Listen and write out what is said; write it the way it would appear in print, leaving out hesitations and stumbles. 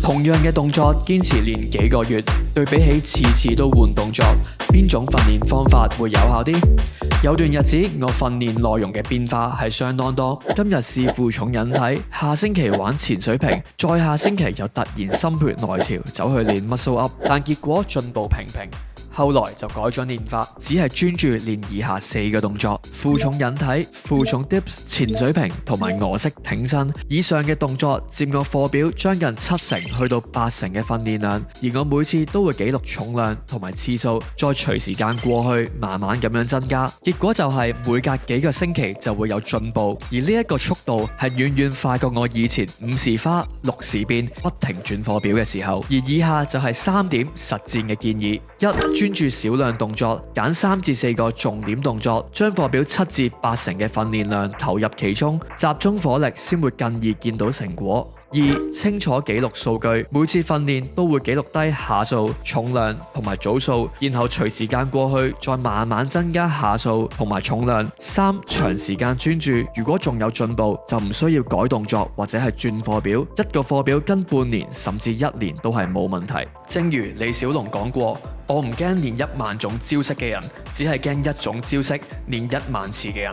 同樣嘅動作堅持練幾個月，對比起次次都換動作，邊種訓練方法會有效啲？有段日子我訓練內容嘅變化係相當多，今日試負重引體，下星期玩前水平，再下星期又突然心血來潮走去練 muscle up，但結果進步平平。後來就改咗練法，只係專注練以下4個動作：負重引體、負重 dips、前水平同埋俄式挺身。以上嘅動作佔我課表將近70%去到80%嘅訓練量，而我每次都會記錄重量同埋次數，再隨時間過去慢慢咁樣增加。結果就係每隔幾個星期就會有進步，而呢一個速度係遠遠快過我以前5時花6時變不停轉課表嘅時候。而以下就係3點實戰嘅建議：一、專注少量動作，揀3至4個重點動作，將課表7至80%嘅訓練量投入其中，集中火力先會更易見到成果。2、清楚記錄數據，每次訓練都會記錄低下數、重量同埋組數，然後隨時間過去再慢慢增加下數同埋重量。3、長時間專注，如果仲有進步就唔需要改動作或者係轉課表，一個課表跟半年甚至1年都係冇問題。正如李小龍講過，我唔驚練1萬種招式嘅人，只係驚一種招式練1萬次嘅人。